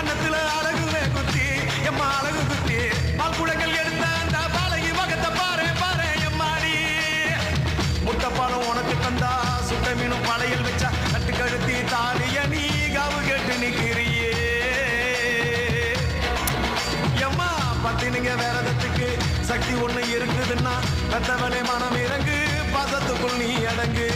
கன்னத்துல அழகுவே குத்தி எம்மா அழகு குத்தி பால் குடங்கள் எடுத்த அந்த பாலகி மகத்தை பாரு பாரு எம்மாடி முட்டைப்பாலம் உனக்கு தந்தா சுட்ட மீனும் பழையல் வச்சா கட்டு கழுத்தி தாலிய நீ காவு கேட்டு நிக்கிறியே எம்மா பத்தினிங்க வேறதத்துக்கு சக்தி ஒண்ணு இருக்குதுன்னா பெத்தவனே மனம் இறங்கு பாசத்துக்குள் நீ அடங்கு